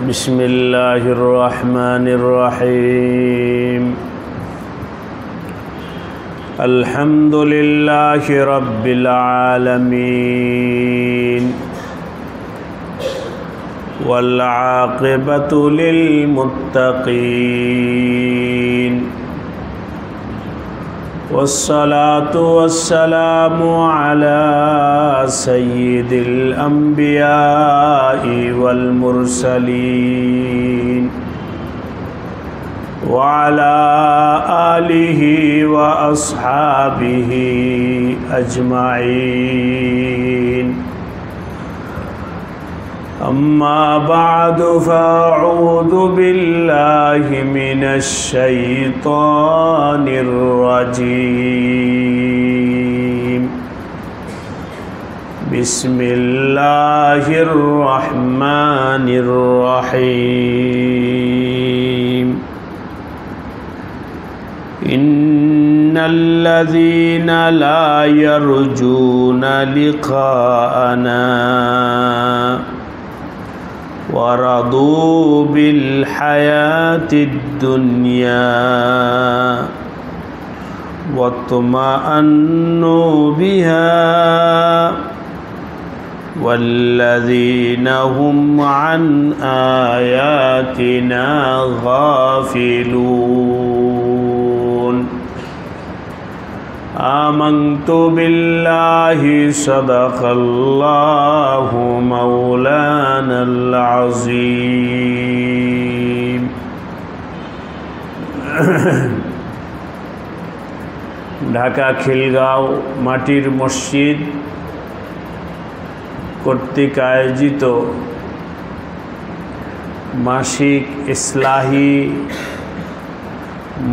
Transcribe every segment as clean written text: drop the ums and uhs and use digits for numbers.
बिस्मिल्लाहिर रहमानिर रहीम अल्हम्दुलिल्लाहि रब्बिल आलमीन वल आक़िबतु लिल मुत्तक़ीन वस्सलातु वस्सलामु अला सय्यिदिल अंबिया'i वल मुरसलीन व अला आलिहि व अस्हाबिहि अजमाइन अम्मा बअदु फ़अऊज़ु बिल्लाहि मिनश शैतानिर रजीम बिस्मिल्लाहिर रहमानिर रहीम इन्नल्लज़ीना ला यरजूना लिक़ाअना वरदू बिल हयातिद दुनिया वत्मअन्नु बिहा वल्लज़ीना हुम अन आयातिना गाफिलून आमन्तु बिल्लाहि सदक़ल्लाहु मौलानल अज़ीम। ঢাকা খিলগাঁও মাটির মসজিদ কর্তৃক আয়োজিত মাসিক ইসলাহি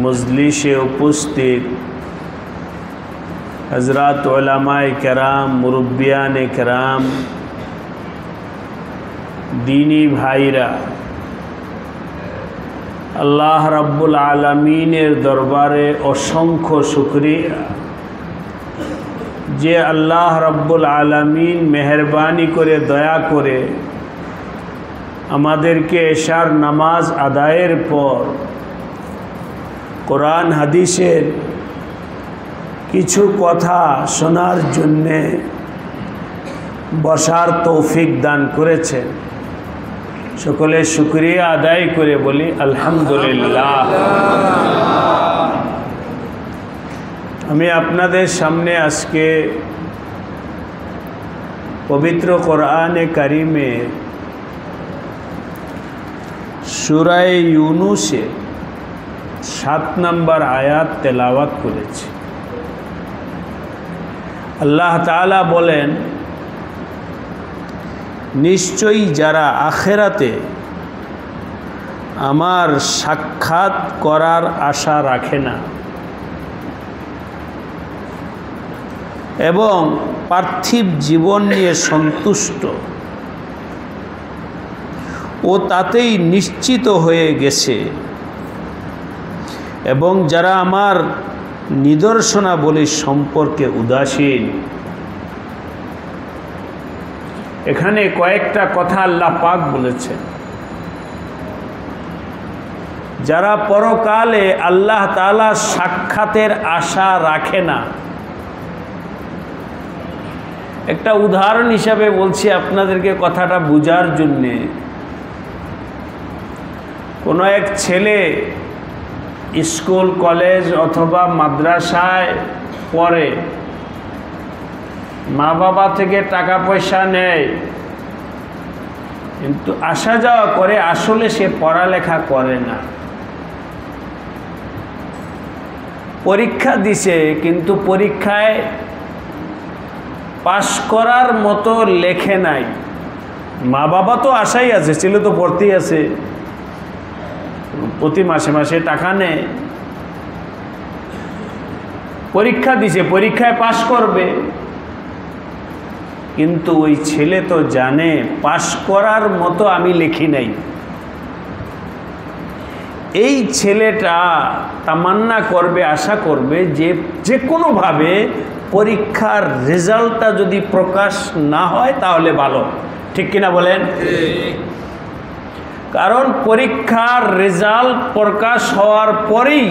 মজলিসে উপস্থিত हज़रात उलमाए कराम मुरब्बियाने कराम दीनी भाईरा अल्लाह रब्बुल आलमीनेर दरबारे असंख्य शुक्रिया जे अल्लाह रब्बुल आलमीन मेहरबानी करे दया करे आमादेरके एशार नामाज आदायेर पर कुरान हादिसेर किछु कथा शोनार जन्य बसार तौफिक दान करेছেন सकले शुक्रिया आदाय करे बोली अल्हम्दुलिल्लाह। आमी आपनादेर सामने आजके पवित्र कुराने कारिमे सूरा यूनुसे 7 नम्बर आयात तेलावत करेছি। अल्लाह ताला बोलें निश्चय जारा आखेराते आमार साक्षात करार आशा राखे ना एवं पार्थिव जीवन निये सन्तुष्ट ओ तातेई निश्चित होये गेछे एवं जारा आमार निदर्शनावली सम्पर्के उदासीन। एखाने कयेकटा कथा आल्लाह पाक बोलेছেন যারা পরকালে আল্লাহ তাআলা সাক্ষাতের আশা রাখে না। একটা উদাহরণ হিসাবে বলছি আপনাদেরকে কথাটা বোঝার জন্য। কোনো এক ছেলে स्कूल कलेज अथवा माद्रासाय पढ़े मा बाबा थेके टाका पैसा नेय किन्तु आसा जावा करे आसले से पढ़ालेखा करे ना। परीक्षा दिसे किन्तु परीक्षाय पास करार मतो लेखे नाई। मा बाबा तो आशाई आछे छेले तो पढ़तेई आछे प्रति मासे मासे टाका ने परीक्षा दिसे परीक्षाय पास करबे किन्तु ओई छेले तो जाने पास करार मतो आमी लिखी नाई। এই ছেলেটা তামান্না করবে আশা করবে যে যে কোনো ভাবে পরীক্ষার রেজাল্টটা যদি প্রকাশ না হয় তাহলে ভালো, ঠিক কিনা বলেন? কারণ পরীক্ষার রেজাল্ট প্রকাশ হওয়ার পরেই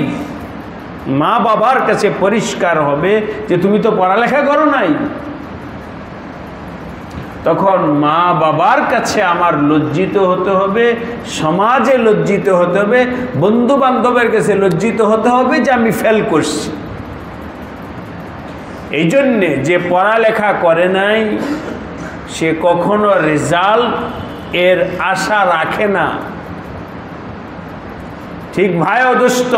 মা বাবার কাছে পরিষ্কার হবে যে তুমি তো পড়ালেখা করো নাই। তখন মা বাবার কাছে আমার লজ্জিত হতে হবে, সমাজে লজ্জিত হতে হবে, বন্ধু বান্ধবের কাছে লজ্জিত হতে হবে যে আমি ফেল করছি। এই জন্যে যে পড়ালেখা করে নাই সে কখনো রেজাল্ট এর আশা রাখে না। ঠিক ভাই ও দোস্ত,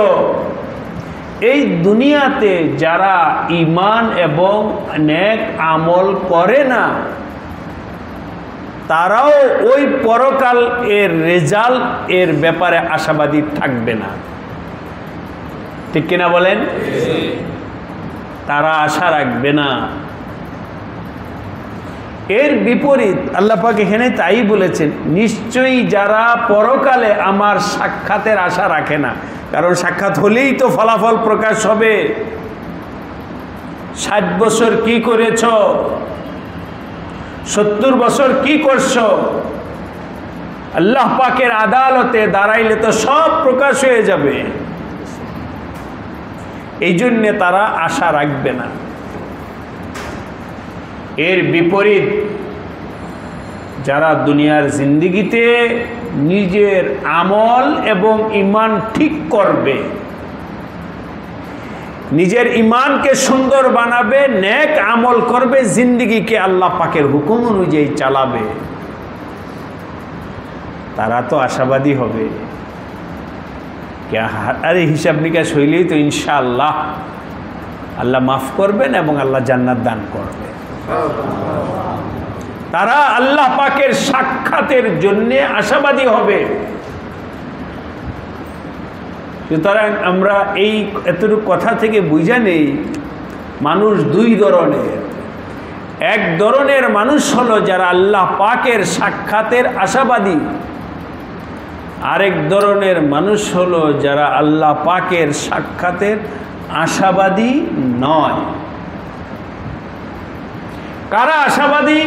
এই দুনিয়াতে যারা ঈমান এবং নেক আমল করে না তারাও ওই পরকাল এর রেজাল্ট এর ব্যাপারে আশাবাদী থাকবে না, ঠিক কিনা বলেন? তারা আশা রাখবে না। এর বিপরীত আল্লাহ পাক এখানে তাই বলেছেন, নিশ্চয়ই যারা পরকালে আমার সাক্ষাতের আশা রাখে না, কারণ সাক্ষাৎ হলেই তো ফলাফল প্রকাশ হবে। 60 বছর কি করেছ, 70 বছর কি করছো, আল্লাহ পাকের আদালতে দাঁড়াইলে তো সব প্রকাশ হয়ে যাবে। এই জন্যে তারা আশা রাখবে না। এর বিপরীত যারা দুনিয়ার জিন্দেগিতে নিজের আমল এবং ঈমান ঠিক করবে, নিজের ঈমানকে সুন্দর বানাবে, নেক আমল করবে, জিন্দেগিকে আল্লাহ পাকের হুকুম অনুযায়ী চালাবে, তারা তো আশাবাদী হবে। আরে হিসাব নিকাশ হইলেই তো ইনশাআল্লাহ আল্লাহ মাফ করবেন এবং আল্লাহ জান্নাত দান করবে। তারা আল্লাহ পাকের সাক্ষাতের জন্য আশাবাদী হবে। সুতরাং আমরা এই এতটুকু কথা থেকে বুঝা নেই মানুষ দুই ধরনের। এক ধরনের মানুষ হলো যারা আল্লাহ পাকের সাক্ষাতের আশাবাদী, আরেক ধরনের মানুষ হলো যারা আল্লাহ পাকের সাক্ষাতের আশাবাদী নয়। কারা আশাবাদী?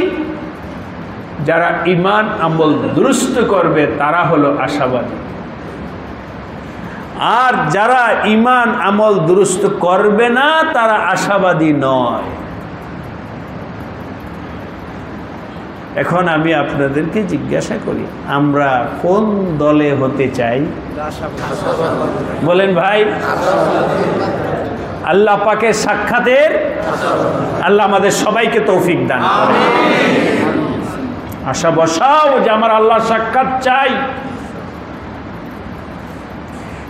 যারা ঈমান আমল দুরুস্ত করবে তারা হলো আশাবাদী। আর যারা ঈমান আমল দুরুস্ত করবে না তারা আশাবাদী নয়। এখন আমি আপনাদেরকে জিজ্ঞাসা করি, আমরা কোন দলে হতে চাই? বলেন ভাই। আল্লাহ পাকের সাক্ষাতের আল্লাহ আমাদের সবাইকে তৌফিক দান করেন। আশা বসাও যে আমার আল্লাহ সাক্ষাৎ চাই।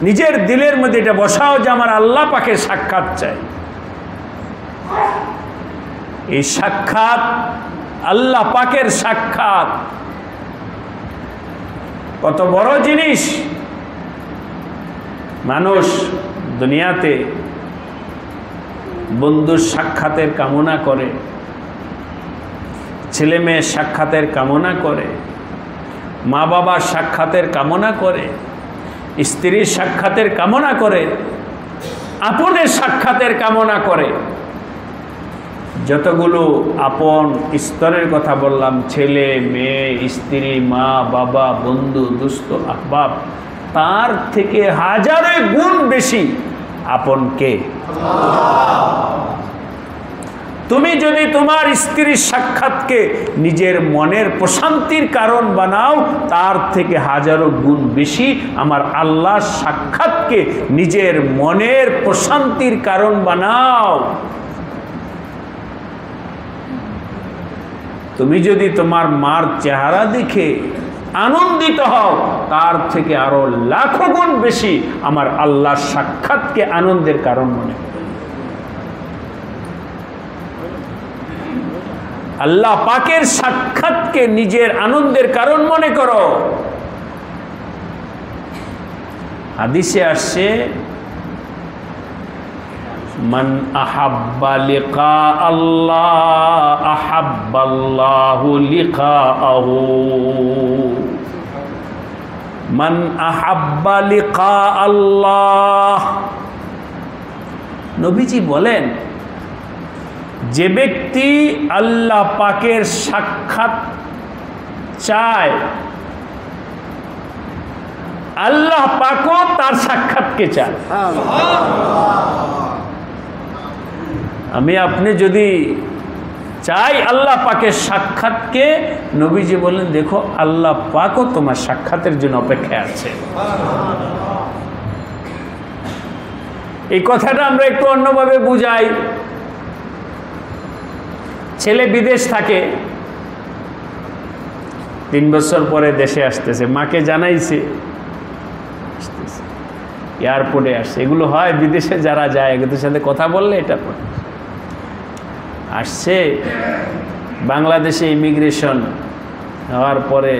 নিজের দিলের মধ্যে এটা বসাও যে আমার আল্লাহ পাকের সাক্ষাৎ চাই। এই সাক্ষাৎ, আল্লাহ পাকের সাক্ষাৎ কত বড় জিনিস। মানুষ দুনিয়াতে বন্ধুর সাক্ষাতের কামনা করে, ছেলে মেয়ের সাক্ষাতের কামনা করে, মা বাবার সাক্ষাতের কামনা করে, স্ত্রীর সাক্ষাতের কামনা করে, আপনের সাক্ষাতের কামনা করে। যতগুলো আপন স্তরের কথা বললাম, ছেলে মেয়ে, স্ত্রী, মা বাবা, বন্ধু, দোস্ত, আহবাব, তার থেকে হাজারে গুণ বেশি আপন কে? তুমি যদি তোমার স্ত্রীর সাক্ষাৎকে নিজের মনের প্রশান্তির কারণ বানাও, তার থেকে হাজারো গুণ বেশি আমার আল্লাহর সাক্ষাৎকে নিজের মনের প্রশান্তির কারণ বানাও। তুমি যদি তোমার মার চেহারা দেখে আনন্দিত হও, তার থেকে আরো লাখো গুণ বেশি আমার আল্লাহর সাক্ষাৎকে আনন্দের কারণ মনে করো। আল্লাহ পাকের সাক্ষাৎকে নিজের আনন্দের কারণ মনে করো। হাদিসে আসছে, মান আহাব্বা লিকা আল্লাহ আহাব্বাল্লাহু লিকাআহু। মান আহাব্বা লিকা আল্লাহ। নবীজি বলেন, যে ব্যক্তি আল্লাহ পাকের সাক্ষাৎ চায়, আল্লাহ পাকও তার সাক্ষাৎকে চায়। আমি আপনি যদি চাই আল্লাহ পাকের সাক্ষাৎকে, নবীজি বললেন দেখো আল্লাহ পাকও তোমার সাক্ষাতের জন্য অপেক্ষায় আছে। এই কথাটা আমরা একটু অন্যভাবে বুঝাই। ছেলে বিদেশ থাকে, 3 বছর পরে দেশে আসতেছে, মাকে জানাইছে, এয়ারপোর্টে আসছে। এগুলো হয় বিদেশে যারা যায়, এদের সাথে কথা বললে এটা আসছে। বাংলাদেশে ইমিগ্রেশন হওয়ার পরে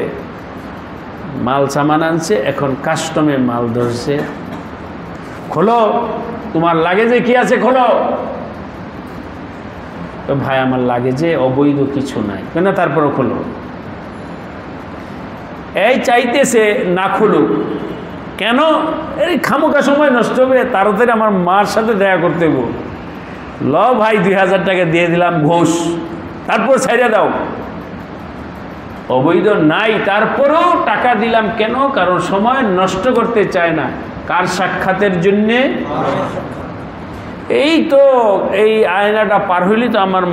মাল সামান আনছে, এখন কাস্টমে মাল ধরছে। খোলো, তোমার লাগেজে কি আছে খোলো। তো ভাই আমার লাগেজে অবৈধ কিছু নাই, কেন? তারপরে খোলো। এই চাইতেছে না খুলুক, কেন? এই খামোকা সময় নষ্ট হবে, তাড়াতাড়ি আমার মার সাথে দেখা করতে গো। ল ভাই 2000 টাকা দিয়ে দিলাম ঘুষ, তারপর ছাইড়া দাও। অবৈধ নাই, তারপরেও টাকা দিলাম কেন? কারণ সময় নষ্ট করতে চায় না। কার সাক্ষাতের জন্যে? এই তো এই আয়নাটা পার হইলে তো আমার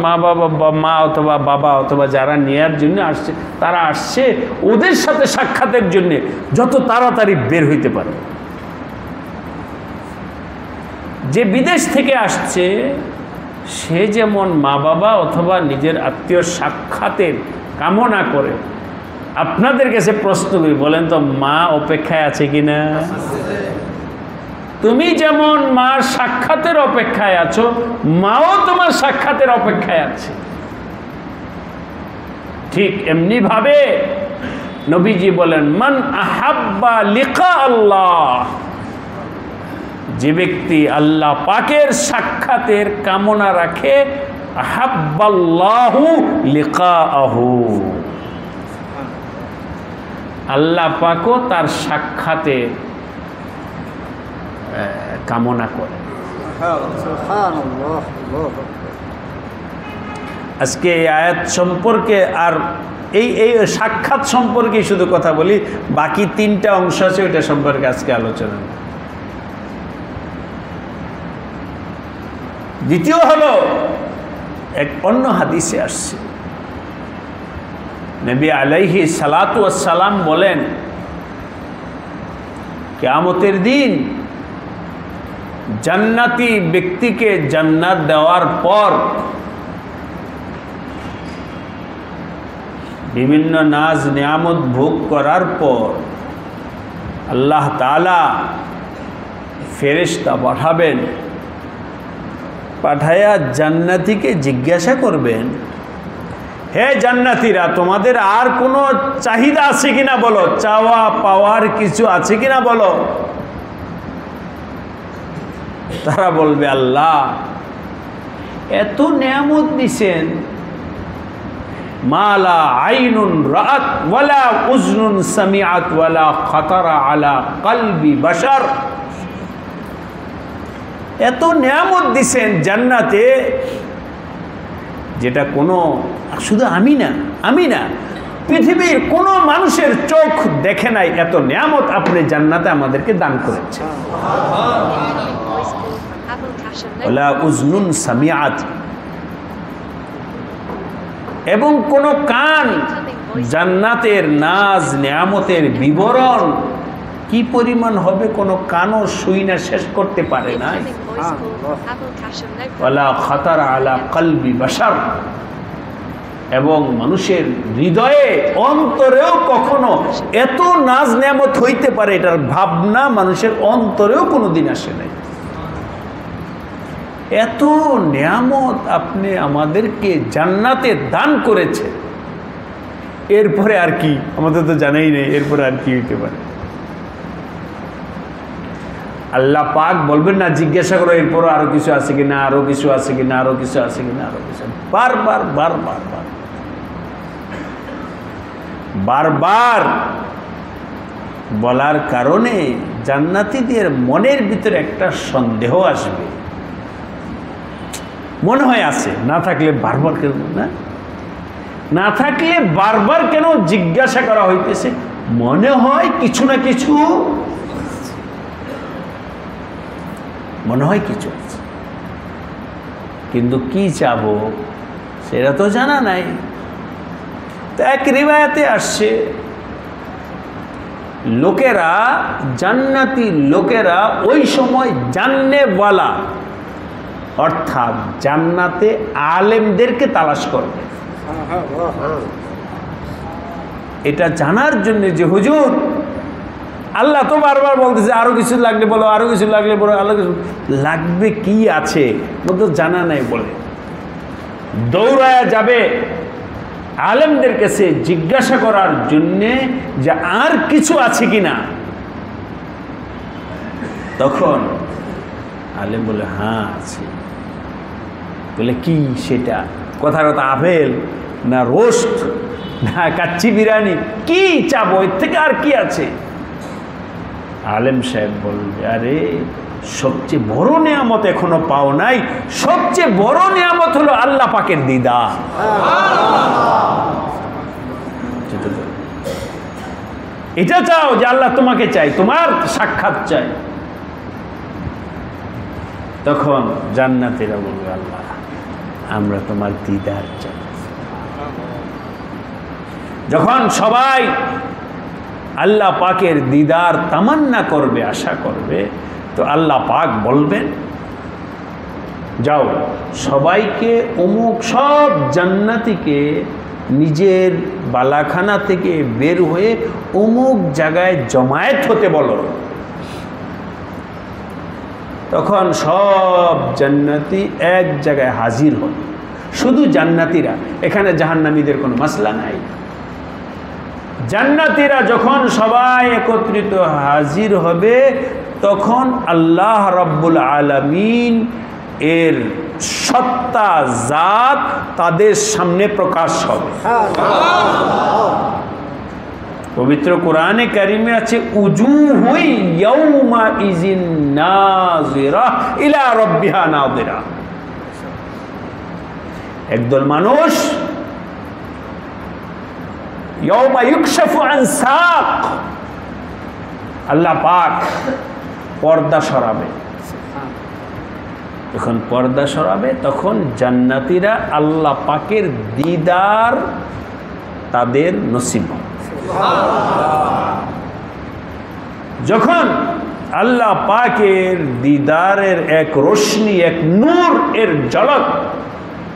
মা অথবা বাবা অথবা যারা নেয়ার জন্য আসছে, তারা আসছে ওদের সাথে সাক্ষাতের জন্যে, যত তাড়াতাড়ি বের হইতে পারে। যে বিদেশ থেকে আসছে সে যেমন মা বাবা অথবা নিজের আত্মীয় সাক্ষাতের কামনা করে, আপনাদের কাছে প্রশ্ন করি, বলেন তো মা অপেক্ষায় আছে কিনা? তুমি যেমন মার সাক্ষাতের অপেক্ষায় আছো, মাও তোমার সাক্ষাতের অপেক্ষায় আছে। ঠিক এমনি ভাবে নবীজি বলেন, মান আহাব্বা লিকা আল্লাহ, যে ব্যক্তি আল্লাহ পাকের সাক্ষাতের কামনা রাখে, আহাব্বাল্লাহু লিকাআহু, আল্লাহ পাকও তার সাক্ষাতে কামনা করে। আজকে এই আয়াত সম্পর্কে আর এই সাক্ষাৎ সম্পর্কে শুধু কথা বলি, বাকি 3টা অংশ আছে ওইটা সম্পর্কে আজকে আলোচনা। দ্বিতীয় হলো, এক অন্য হাদিসে আসছে, নবী আলাইহি সালাতু ওয়াস সালাম বলেন, কিয়ামতের দিন জান্নাতি ব্যক্তিকে জান্নাত দেওয়ার পর বিভিন্ন নাজ নিয়ামত ভোগ করার পর আল্লাহ তাআলা ফেরেশতা পাঠাবেন, পাঠায়া জান্নাতীকে জিজ্ঞাসা করবেন, হে জান্নাতীরা, তোমাদের আর কোনো চাহিদা আছে কিনা বলো, চাওয়া পাওয়ার কিছু আছে কিনা বলো। তারা বলবে, আল্লাহ এত নিয়ামত দিছেন, মালা আইনুন রাআত ওয়ালা উজনুন সামিআত ওয়ালা খাতারা আলা কলবি বাশার, এত নিয়ামত দিছেন জান্নাতে, যেটা কোনো, শুধু আমি না পৃথিবীর কোনো মানুষের চোখ দেখে নাই, এত নিয়ামত আপনি জান্নাতে আমাদেরকে দান করেছেন। ওয়ালা উজনুন সামিআত, এবং কোন কান জান্নাতের নাজ নিয়ামতের বিবরণ কি পরিমাণ হবে কোনো কানও শুই না শেষ করতে পারে না। ওয়ালা খাতারা আলা কলবি বাশার, এবং মানুষের হৃদয়ে অন্তরেও কখনো এত নাজ নিয়ামত হইতে পারে এটার ভাবনা মানুষের অন্তরেও কোনোদিন আসে নাই। এত নিয়ামত আপনি আমাদেরকে জান্নাতে দান করেছে, এরপরে আর কি? আমাদের তো জানাই নেই এরপরে আর কি হইতে পারে। আল্লাহ পাক বলবেন না, জিজ্ঞাসা করো এরপরও আরো কিছু আছে কিনা, আরো কিছু আছে কিনা, আরো কিছু আছে কিনা, আরো কিছু, বারবার বারবার বারবার বলার কারণে জান্নাতীদের মনের ভিতরে একটা সন্দেহ আসবে, মনে হয় আছে, না থাকলে বারবার কেন না থাকলে বারবার কেন জিজ্ঞাসা করা হইতেছে? মনে হয় কিছু না কিছু, মনে হয় কিছু আছে, কিন্তু কি চাবো সেটা তো জানা নাই। তো এক রিবায়াতে আসছে, লোকেরা, জান্নাতি লোকেরা ওই সময় জান্নেওয়ালা অর্থাৎ জান্নাতে আলেমদেরকে তালাশ করবে। এটা জানার জন্য যে হুজুর আল্লাহ তো বারবার বলতেছে আরো কিছু লাগলে বলো, আরো কিছু লাগলে বলো, আরো কিছু লাগবে, কি আছে তো জানা নাই বলে দৌড়ায়া যাবে আলেমদের কাছে জিজ্ঞাসা করার জন্যে যে আর কিছু আছে কিনা। তখন আলেম বলে হ্যাঁ আছে। বলে কি সেটা? কথা কথা আপেল না রোস্ট না কাচ্চি বিরিয়ানি, কি চাবো এর থেকে আর কি আছে? আলেম সাহেব বলবে আরে সবচেয়ে বড় নিয়ামত এখনো পাও নাই, সবচেয়ে বড় নিয়ামত হলো আল্লাহ পাকের দিদার। এটা চাও যে আল্লাহ তোমাকে চাই, তোমার সাক্ষাৎ চাই। তখন জান্নাতীরা বলবে আল্লাহ আমরা তোমার দিদার চাই। যখন সবাই আল্লাহ পাকের দিদার তামান্না করবে, আশা করবে, তো আল্লাহ পাক বলবেন যাও সবাইকে অমুক সব জান্নাতীকে নিজের বালাখানা থেকে বের হয়ে অমুক জায়গায় জমায়েত হতে বলো। তখন সব জান্নাতি এক জায়গায় হাজির হল, শুধু জান্নাতীরা, এখানে জাহান্নামীদের কোনো মাসলা নাই। জান্নাতীরা যখন সবাই একত্রিত হাজির হবে তখন আল্লাহ রাব্বুল আলামিন এর সত্তা জাত তাদের সামনে প্রকাশ হবে। পবিত্র কোরআনে কারিমে আছে উজুহু ইয়াউমাইজিন নাযিরা ইলা রাব্বিহা নাযিরা। একদল মানুষ ইয়াউমা ইউকশাফু আন সাক, আল্লাহ পাক পর্দা সরাবে। যখন পর্দা সরাবে তখন জান্নাতীরা আল্লাহ পাকের দিদার তাদের নসিব হবে। যখন আল্লাহ পাকের দিদারের এক রোশনি, এক নূর এর ঝলক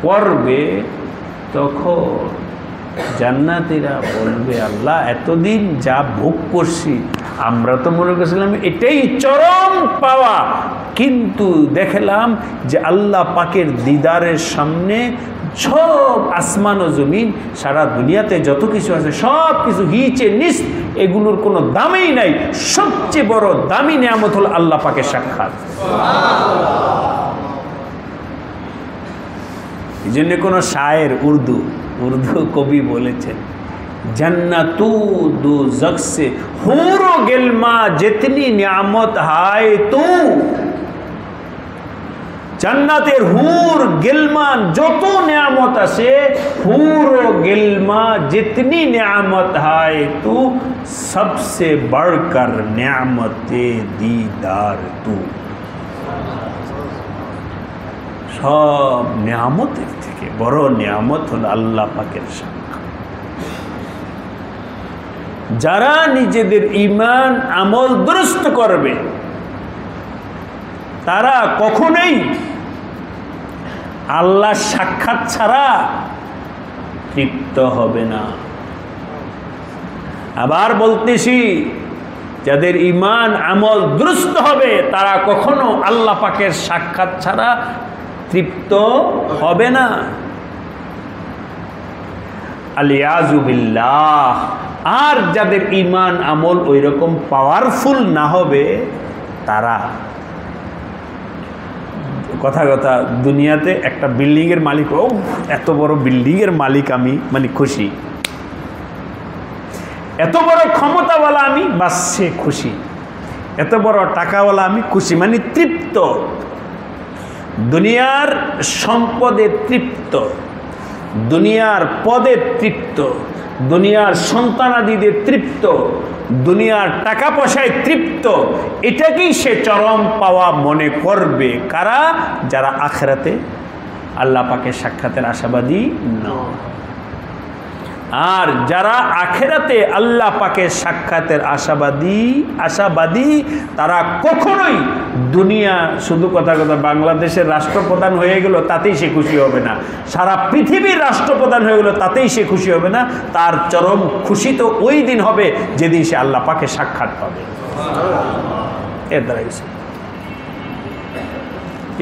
পড়বে তখন জান্নাতীরা বলবে আল্লাহ এতদিন যা ভোগ করছি আমরা তো মনে করছিলাম এটাই চরম পাওয়া, কিন্তু দেখলাম যে আল্লাহ পাকের দিদারের সামনে সব আসমান ও জমিন, সারা দুনিয়াতে যত কিছু আছে সব কিছু হিচে নিস, এগুলোর কোনো দামই নাই। সবচেয়ে বড় দামি নিয়ামত হল আল্লাহ পাকের সাক্ষাৎ। এই জন্য কোনো শায়ের উর্দু কবি বলেছেন जन्नतू दो जग से हूरो गिलमा जितनी नियामत हाय तू, জান্নাতের হুর গিলমান যত নিয়ামত আছে, হুর ও গিলমা जितनी नियामत है तू सबसे बढ़कर नियामते दीदार तू। সব নিয়ামতের থেকে বড় নিয়ামত হলো আল্লাহ পাকের সাক্ষাৎ। যারা নিজেদের ঈমান আমল দুরুস্ত করবে তারা কখনোই আল্লাহর সাক্ষাৎ ছাড়া তৃপ্ত হবে না। আবার বলতেছি, যাদের ঈমান আমল দুরুস্ত হবে তারা কখনো আল্লাহ পাকের সাক্ষাৎ ছাড়া তৃপ্ত হবে না। আলিয়াযু বিল্লাহ। আর যাদের ঈমান আমল ওই রকম পাওয়ারফুল না হবে তারা কথা দুনিয়াতে একটা বিল্ডিংয়ের মালিক, ও এত বড় বিল্ডিংয়ের মালিক আমি, মানে খুশি, এত বড় ক্ষমতাওয়ালা আমি, বাস সে খুশি, এত বড় টাকাওয়ালা আমি খুশি, মানে তৃপ্ত। দুনিয়ার সম্পদে তৃপ্ত, দুনিয়ার পদে তৃপ্ত, দুনিয়ার সন্তানাদিতে তৃপ্ত, দুনিয়ার টাকা পয়সায় তৃপ্ত, এটাকেই সে চরম পাওয়া মনে করবে। কারা? যারা আখিরাতে আল্লাহ পাকের সাক্ষাতের আশাবাদী নয়। আর যারা আখিরাতে আল্লাহ পাকের সাক্ষাতের আশাবাদী তারা কখনোই দুনিয়া, শুধু কথা বাংলাদেশের রাষ্ট্রপ্রধান হয়ে গেল তাতেই সে খুশি হবে না, সারা পৃথিবীর রাষ্ট্রপ্রধান হয়ে গেল তাতেই সে খুশি হবে না। তার চরম খুশি তো ওই দিন হবে যেদিন সে আল্লাহ পাকের সাক্ষাৎ পাবে। এর দ্বারাই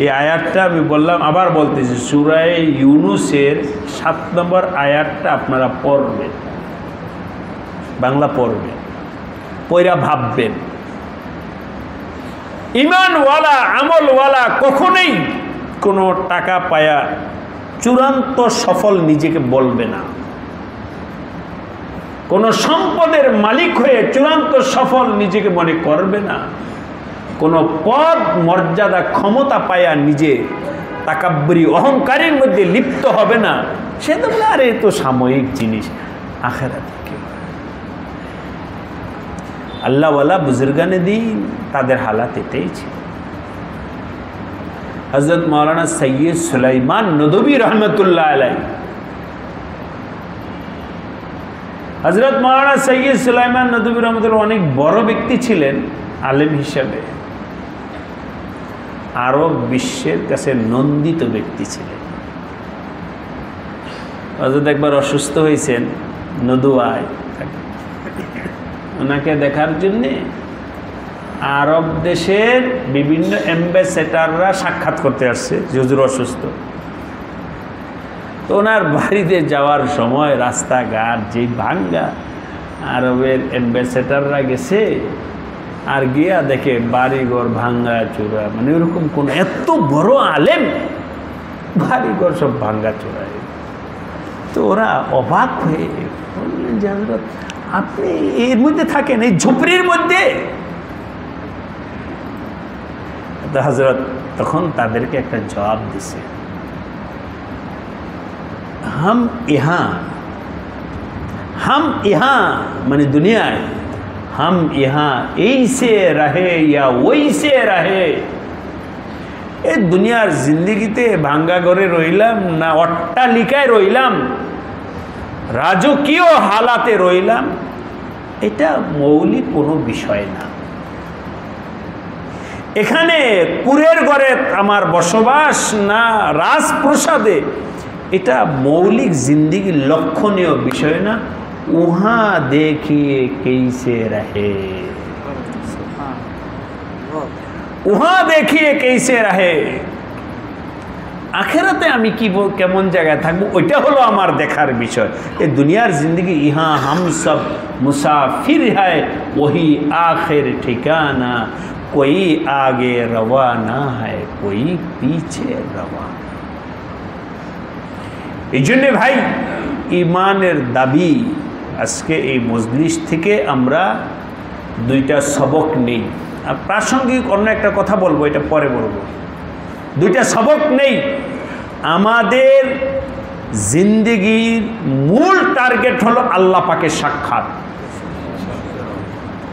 এই আয়াতটা আমি বললাম, আবার বলতেছি, সূরা ইউনূসের 7 নম্বর আয়াতটা আপনারা পড়বেন, বাংলা পড়বেন, পড়া ভাববেন। ঈমানওয়ালা আমলওয়ালা কখনোই কোনো টাকা পায়া চূড়ান্ত সফল নিজেকে বলবে না, কোনো সম্পদের মালিক হয়ে চূড়ান্ত সফল নিজেকে মনে করবে না, কোনো পদ মর্যাদা ক্ষমতা পায়া নিজে তাকাব্বুরি অহংকারের মধ্যে লিপ্ত হবে না। সে তো বলে আরে তো সাময়িক জিনিস, আখিরাত কি। আল্লাহওয়ালা বুজুর্গানে দিন তাদের হালাত এটাই ছিল। হযরত মাওলানা সৈয়দ সুলাইমান নদভী রহমতুল্লাহ আলাইহি, হযরত মাওলানা সৈয়দ সুলাইমান নদভী রহমতুল্লাহ অনেক বড় ব্যক্তি ছিলেন আলেম হিসাবে, আরব বিশ্বের কাছে নন্দিত ব্যক্তি ছিলেন। হযরত একবার অসুস্থ হয়েছেন নদুয়ায়, ওনাকে দেখার জন্যে আরব দেশের বিভিন্ন অ্যাম্বাসেডাররা সাক্ষাৎ করতে আসছে যে হুজুর অসুস্থ। তো ওনার বাড়িতে যাওয়ার সময় রাস্তাঘাট যেই ভাঙ্গা, আরবের অ্যাম্বাসেডাররা গেছে আর গিয়া দেখে বাড়িঘর ভাঙ্গা চূড়া, মানে ওরকম কোন এত বড় আলেম বাড়িঘর সব ভাঙ্গা চূড়ায়। তো ওরা অবাক হয়ে বললেন যে হযরত আপনি এর মধ্যে থাকেন, এই ঝুপড়ির মধ্যে? হযরত তখন তাদেরকে একটা জবাব দিছে, हम यहाँ মানে দুনিয়ায়, हम यहाँ ऐसे रहे या वैसे रहे, এই দুনিয়ার জিন্দেগিতে ভাঙ্গা ঘরে রইলাম না অট্টালিকায় রইলাম, রাজকীয় হালাতে রইলাম, এটা মৌলিক কোনো বিষয় না। এখানে কুরের ঘরে আমার বসবাস না রাজপ্রসাদে, এটা মৌলিক জিন্দেগির লক্ষণীয় বিষয় না। উহা দেখিয়ে কেইসে রহে, উহা দেখিয়ে কেইসে রহে, আখেরাতে আমি কি কেমন জায়গায় থাকবো ওইটা হলো আমার দেখার বিষয়। এই দুনিয়ার জিন্দগি ইহা হাম সব মুসাফির হ্যায়, ওহি আখের ঠিকানা, कोई आगे रवा ना है कोई पीछे रवा। এই জন্যে ভাই ইমানের দাবি, আজকে এই মজলিস থেকে আমরা দুইটা সবক নেই। আর প্রাসঙ্গিক অন্য একটা কথা বলবো, এটা পরে বলবো। দুইটা সবক নেই। আমাদের জিন্দগির মূল টার্গেট হলো আল্লাহ পাকের সাক্ষাৎ।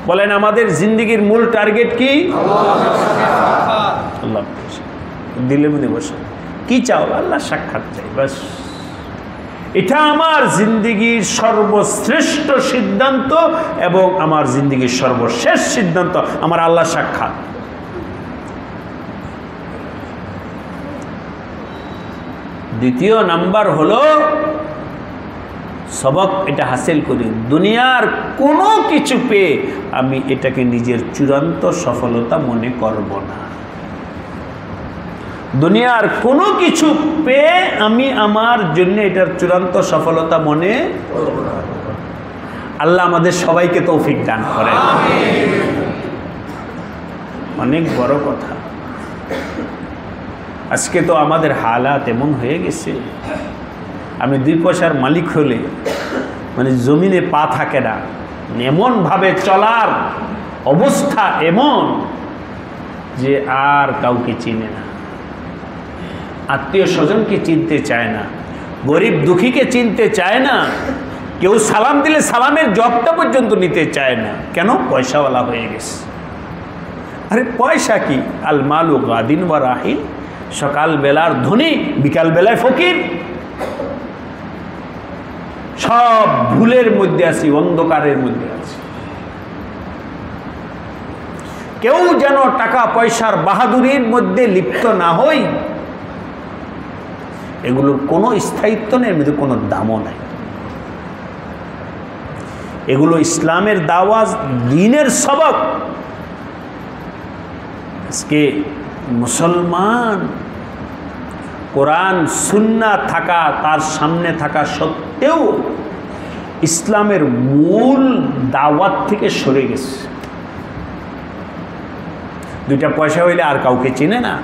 বলেন আমাদের জিন্দগির মূল টার্গেট কি? আল্লাহ দিলে মনে বসে কি চাও? আল্লাহ সাক্ষাৎ চাই, বাস। এটা আমার জিন্দগির সর্বশ্রেষ্ঠ সিদ্ধান্ত এবং আমার জিন্দগির সর্বশেষ সিদ্ধান্ত, আমার আল্লাহ সাক্ষাৎ। দ্বিতীয় নাম্বার হলো সবক এটা হাসিল করি, দুনিয়ার কোনো কিছু পেয়ে আমি এটাকে নিজের চূড়ান্ত সফলতা মনে করব না। দুনিয়ার কোনো কিছু পেয়ে আমি আমার জন্য এটার চূড়ান্ত সফলতা মনে করব না। আল্লাহ আমাদের সবাইকে তৌফিক দান করেন। অনেক বড় কথা। আজকে তো আমাদের হালাত এমন হয়ে গেছে, আমি 2 পয়সার মালিক হলে মানে জমিনে পা থাকে না, এমনভাবে চলার অবস্থা এমন যে আর কাউকে চিনে না। আত্মীয় স্বজনকে চিনতে চায় না, গরিব দুঃখীকে চিনতে চায় না, কেউ সালাম দিলে সালামের জবটা পর্যন্ত নিতে চায় না। কেন? পয়সাওয়ালা হয়ে গেছে। আরে পয়সা কি? আল মালু গাদিন ওয়া রাহিল, সকালবেলার ধনী বিকালবেলায় ফকির। সব ভুলের মধ্যে আছি, অন্ধকারের মধ্যে আছি। কেউ যেন টাকা পয়সার বাহাদুরির মধ্যে লিপ্ত না হই। এগুলোর কোনো স্থায়িত্ব নেই, এর কোনো দামও নাই। এগুলো ইসলামের দাওয়াত, দ্বীনের সবক। আজকে মুসলমান কোরআন সুন্নাহ থাকা, তার সামনে থাকা সত্ত্বেও ইসলামের মূল দাওয়াত থেকে সরে গেছে। দুইটা পয়সা হইলে আর কাউকে চিনে না,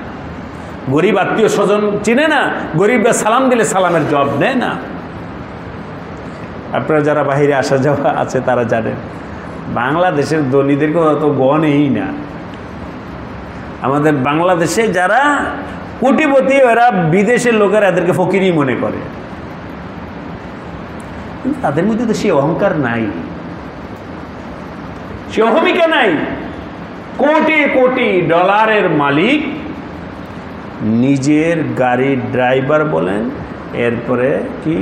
গরিব আত্মীয় স্বজন চিনে না, গরিবরা সালাম দিলে সালামের জবাব দেয় না। আপনারা যারা বাহিরে আসা যাওয়া আছে তারা জানেন, বাংলাদেশের ধনীদেরকে অত গণেই না। আমাদের বাংলাদেশে যারা কোটিপতি, ওরা বিদেশের লোকেরা এদেরকে ফকিরই মনে করে। তাদের মধ্যে তো সে অহংকার নাই, সে অহমিকা নাই। কোটি কোটি ডলারের মালিক, নিজের গাড়ির ড্রাইভার বলেন, এরপরে কি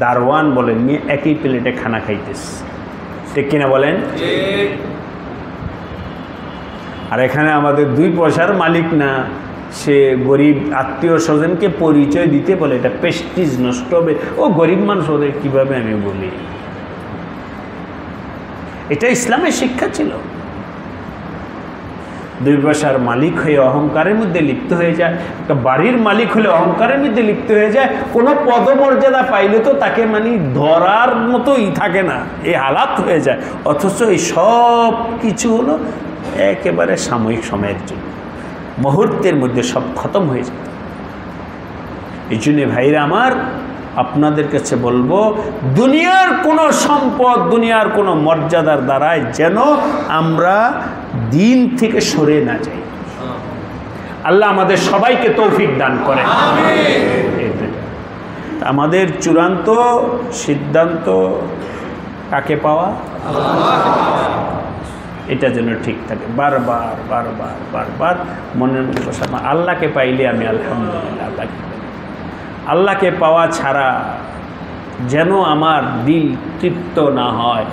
দারওয়ান বলেন, নিয়ে একই প্লেটে খানা খাইতেছে। ঠিক কিনা বলেন? আর এখানে আমাদের 2 পয়সার মালিক না, সে গরিব আত্মীয় স্বজনকে পরিচয় দিতে বলে এটা প্রেস্টিজ নষ্ট হবে। ও গরিব মানুষ, ওদের কীভাবে আমি বলি? এটা ইসলামের শিক্ষা ছিল। 2 পয়সার মালিক হয়ে অহংকারের মধ্যে লিপ্ত হয়ে যায়, একটা বাড়ির মালিক হলে অহংকারের মধ্যে লিপ্ত হয়ে যায়, কোনো পদমর্যাদা পাইলে তো তাকে মানে ধরার মতোই থাকে না, এই হালাত হয়ে যায়। অথচ এই সব কিছু হলো একেবারে সাময়িক সময়ের জন্য, মুহূর্তের মধ্যে সব খতম হয়ে যায়। এই জন্যে ভাইরা আমার, আপনাদের কাছে বলবো, দুনিয়ার কোনো সম্পদ, দুনিয়ার কোনো মর্যাদার দ্বারায় যেন আমরা দিন থেকে সরে না যাই। আল্লাহ আমাদের সবাইকে তৌফিক দান করে। আমাদের চূড়ান্ত সিদ্ধান্ত কাকে পাওয়া, এটা যেন ঠিক থাকে। বারবার বারবার বারবার মনের মধ্যে বসা, আল্লাহকে পাইলে আমি আলহামদুলিল্লাহ, আল্লাহকে পাওয়া ছাড়া যেন আমার দিল তৃপ্ত না হয়,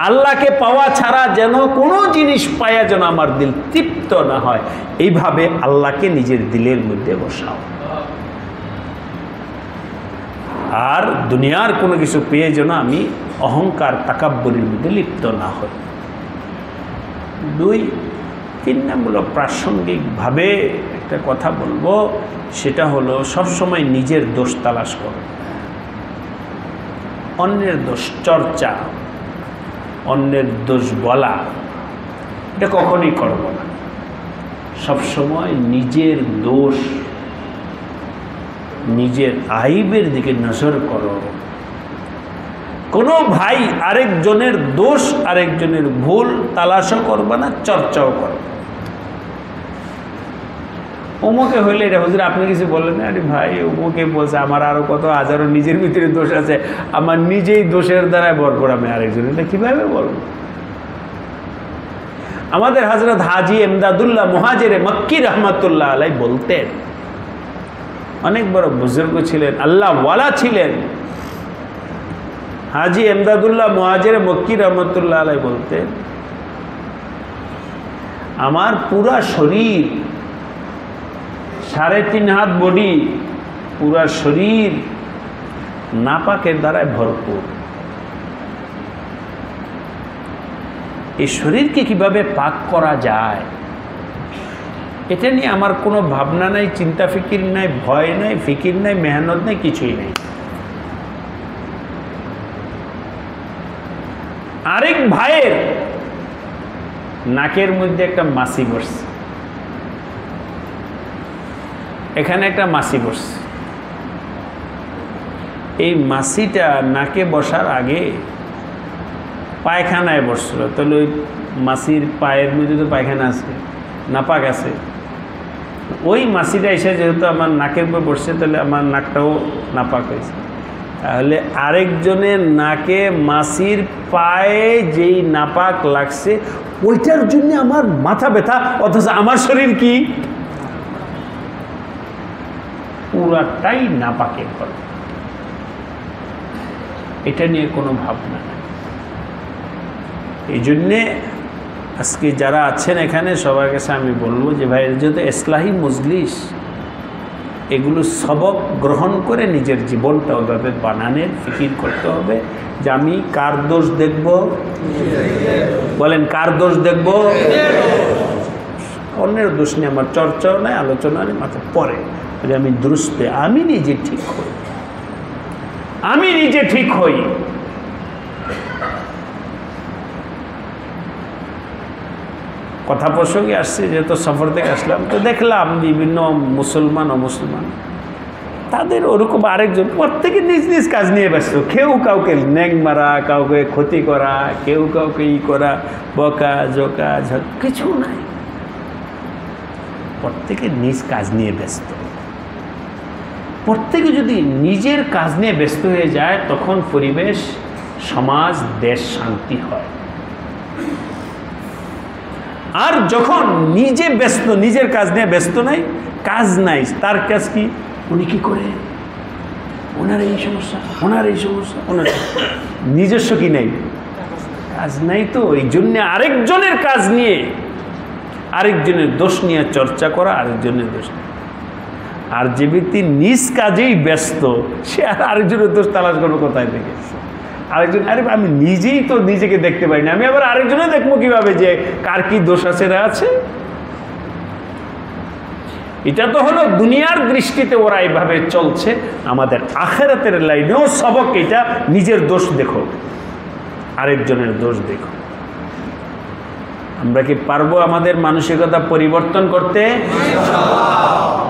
আল্লাহকে পাওয়া ছাড়া যেন কোনো জিনিস পায়া যেন আমার দিল তৃপ্ত না হয়। এইভাবে আল্লাহকে নিজের দিলের মধ্যে বসাও। আর দুনিয়ার কোনো কিছু পেয়ে যেন আমি অহংকার তাকাব্বুরের মধ্যে লিপ্ত না হই। 2-3 নম্বর প্রাসঙ্গিকভাবে একটা কথা বলবো, সেটা হলো সবসময় নিজের দোষ তালাশ করো। অন্যের দোষ চর্চা, অন্যের দোষ বলা, এটা কখনোই করব না। সবসময় নিজের দোষ, নিজের আইবের দিকে নজর করো। কোনো ভাই আরেকজনের দোষ, আরেকজনের ভুল তালাশও করবে না, চর্চাও করবে। অমুকে হইলে এটা হুজুর আপনি কিছু বললেন না, আরে ভাই অমুকে বলছে, আমার আরও কত হাজারো নিজের ভিতরে দোষ আছে, আমার নিজেই দোষের দ্বারাই ভরপুর, আমি আরেকজনের এটা কীভাবে বলবো? আমাদের হযরত হাজী এমদাদুল্লাহ মুহাজিরে মক্কি রহমতুল্লাহ আলাই বলতেন, অনেক বড় বুজুর্গ ছিলেন, আল্লাহ ওয়ালা ছিলেন। হাজী এমদাদুল্লাহ মুহাজিরে মক্কি রহমতুল্লাহ আলাই বলতেন, আমার পুরা শরীর, 3.5 হাত বডি, পুরা শরীর নাপাকের দ্বারায় ভরপুর। এই শরীরকে কিভাবে পাক করা যায়, এটা নিয়ে আমার কোনো ভাবনা নাই, চিন্তা ফিকির নাই, ভয় নাই, ফিকির নাই, মেহনত নাই, কিছুই নাই। আরেক ভাইয়ের নাকের মধ্যে একটা মাছি বসছে, এখানে একটা মাছি বসছে। এই মাছিটা নাকে বসার আগে পায়খানায় বসছিল, তাহলে ওই মাছির পায়ের মধ্যে তো পায়খানা আছে, নাপাক আছে, ওই মাছিটা এসে যেহেতু আমার নাকের উপর বসছে, তাহলে আমার নাকটাও নাপাক হয়েছে। তাহলে আরেকজনের নাকে মাছির পায়ে যেই নাপাক লাগছে ওইটার জন্য আমার মাথা ব্যথা, অথচ আমার শরীর কি পুরাটাই নাপাকের ফল। এটা নিয়ে কোনো ভাবনা নেই। এই জন্যে আজকে যারা আছেন এখানে সবার কাছে আমি বলবো যে ভাই, যেহেতু ইসলাহি মজলিস, এগুলো সবক গ্রহণ করে নিজের জীবনটা ওইভাবে বানানোর ফিকির করতে হবে যে আমি কার দোষ দেখব, বলেন কার দোষ দেখব? অন্যের দোষ নিয়ে আমার চর্চাও নাই, আলোচনা নেই, মাথা পরে আমি দুরুস্তে আমি নিজে ঠিক হই, আমি নিজে ঠিক হই। কথা প্রসঙ্গে আসছে, যেহেতু সফর থেকে আসলাম, তো দেখলাম বিভিন্ন মুসলমান অমুসলমান তাদের ওরকম আরেকজন প্রত্যেকে নিজ নিজ কাজ নিয়ে ব্যস্ত। কেউ কাউকে ন্যাং মারা, কাউকে ক্ষতি করা, কেউ কাউকে ই করা, বকা জোকা কিছু নাই, প্রত্যেকে নিজ কাজ নিয়ে ব্যস্ত। প্রত্যেকে যদি নিজের কাজ নিয়ে ব্যস্ত হয়ে যায় তখন পরিবেশ, সমাজ, দেশ শান্তি হয়। আর যখন নিজে ব্যস্ত, নিজের কাজ নিয়ে ব্যস্ত নাই, কাজ নাই, তার কাজ কি, উনি কি করে, ওনার এই সমস্যা, ওনার এই সমস্যা, ওনার নিজস্ব কি নেই, কাজ নাই। তো এই জন্য আরেকজনের কাজ নিয়ে, আরেকজনের দোষ নিয়ে চর্চা করা, আরেকজনের দোষ। আর যে ব্যক্তি নিজ কাজেই ব্যস্ত, সে আর আরেকজনের দোষ তালাশ করবে কোথায় থেকে? আরেকজন, আরে আমি নিজেই তো নিজেকে দেখতে পাই না, আমি আবার আরেকজনে দেখবো কিভাবে যে কার কি দোষ আছে না আছে? এটা তো হলো দুনিয়ার দৃষ্টিতে ওরা এইভাবে চলছে। আমাদের আখিরাতের লাইনেও সবক এটা, নিজের দোষ দেখো, আরেকজনের দোষ দেখো। আমরা কি পারবো আমাদের মানসিকতা পরিবর্তন করতে?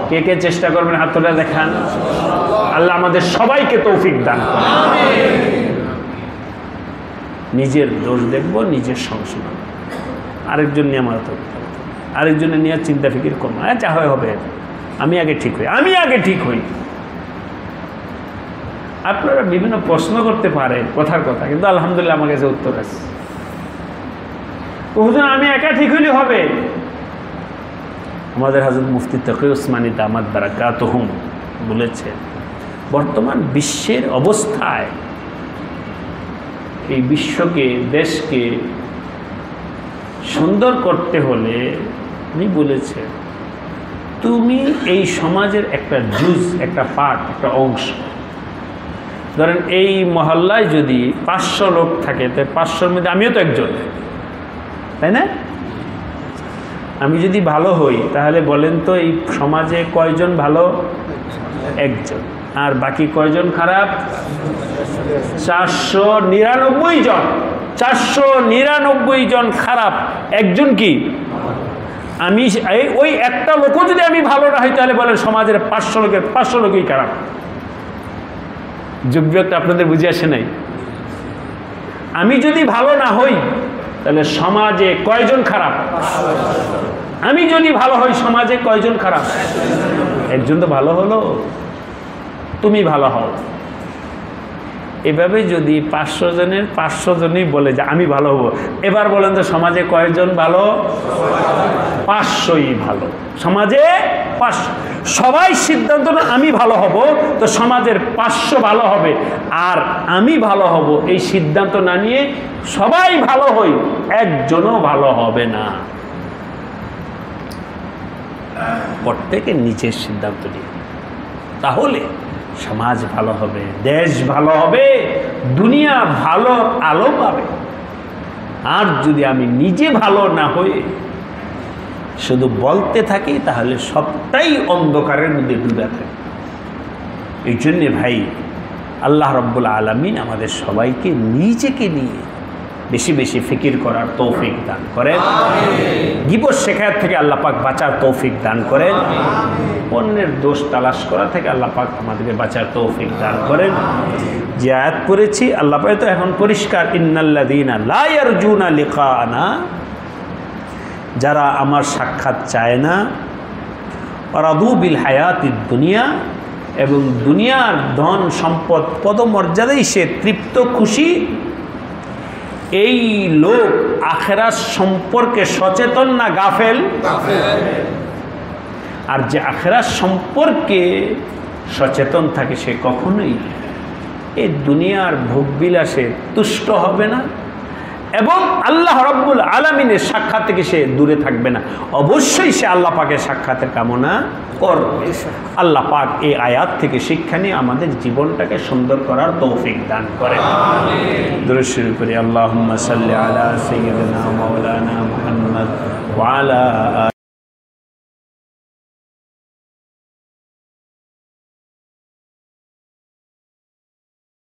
কে কে চেষ্টা করবেন হাত তুলে দেখান। আল্লাহ আমাদের সবাইকে তৌফিক দান করেন। নিজের দোষ দেখবো, নিজের সংশোধন, আরেকজন নিয়ে আমার তো আরেকজনের নিয়ে চিন্তা ফিকির করবো, যা হয় হবে, আমি আগে ঠিক হই, আমি আগে ঠিক হই। আপনারা বিভিন্ন প্রশ্ন করতে পারেন কথার কথা, কিন্তু আলহামদুলিল্লাহ আমার কাছে উত্তর আছে। হুজুর আমি একা ঠিক হইলে হবে? আমাদের হযরত মুফতি তকি উসমানী দামাত বারাকাতুহুম বলেছেন, বর্তমান বিশ্বের অবস্থায় এই বিশ্বকে, দেশকে সুন্দর করতে হলে উনি বলেছেন, তুমি এই সমাজের একটা জুজ, একটা পার্ট, একটা অংশ। ধরেন এই মহল্লায় যদি 500 লোক থাকে, তাই 500-র মধ্যে আমিও তো একজন, তাই না? আমি যদি ভালো হই তাহলে বলেন তো এই সমাজে কয়জন ভালো? একজন। আর বাকি কয়জন খারাপ? 499 জন। 499 জন খারাপ, একজন কি? আমি ওই একটা লোকও যদি আমি ভালো না হই তাহলে বলেন সমাজের 500 লোকের 500 লোকই খারাপ। যোগ্যতা আপনাদের বুঝে আসে নাই? আমি যদি ভালো না হই তাহলে সমাজে কয়জন খারাপ? আমি যদি ভালো হই সমাজে কয়জন খারাপ? একজন তো ভালো হলো, তুমি ভালো হও। এভাবে যদি 500 জনের 500 জনই বলে যে আমি ভালো হব, এবার বলেন তো সমাজে কয়জন ভালো? 500ই ভালো। সমাজে 500, সবাই সিদ্ধান্ত না আমি ভালো হব, তো সমাজের 500 ভালো হবে। আর আমি ভালো হব এই সিদ্ধান্ত না নিয়ে সবাই ভালো হই, একজনও ভালো হবে না। প্রত্যেকে নিজের সিদ্ধান্ত নিয়ে, তাহলে সমাজ ভালো হবে, দেশ ভালো হবে, দুনিয়া ভালো আলো পাবে। আর যদি আমি নিজে ভালো না হয়ে শুধু বলতে থাকি তাহলে সবটাই অন্ধকারের মধ্যে ডুবে থাকে। এই জন্যে ভাই, আল্লাহ রাব্বুল আলামিন আমাদের সবাইকে নিজেকে নিয়ে বেশি বেশি ফিকির করার তৌফিক দান করেন। গীবত শেখায়ত থেকে আল্লাহ পাক বাঁচার তৌফিক দান করেন। অন্যের দোষ তালাশ করা থেকে আল্লাহ পাক আমাদেরকে বাঁচার তৌফিক দান করেন। যে আয়াত পড়েছি আল্লাহ পাক তো এখন পরিষ্কার, ইন্নাল্লাযীনা লা ইয়ারজুনা লিকাআনা, যারা আমার সাক্ষাৎ চায় না, রাদু বিল হায়াতিদ দুনিয়া, এবং দুনিয়ার ধন সম্পদ পদমর্যাদায় সে তৃপ্ত খুশি। এই লোক আখিরাত সম্পর্কে সচেতন না গাফেল? আর যে আখিরাত সম্পর্কে সচেতন থাকে সে কখনোই এই দুনিয়ার ভোগবিলাসে তুষ্ট হবে না এবং আল্লাহ রাব্বুল আলামিনের সাক্ষাৎ থেকে সে দূরে থাকবে না। অবশ্যই সে আল্লাহ পাকের সাক্ষাতের কামনা করবে। আল্লাহ পাক এই আয়াত থেকে শিক্ষা নিয়ে আমাদের জীবনটাকে সুন্দর করার তৌফিক দান করেন। দুরূদ শরীফ পড়ি। আল্লাহুম্মা সাল্লি আলা সাইয়্যিদিনা মাওলানা মুহাম্মদ ওয়া আলা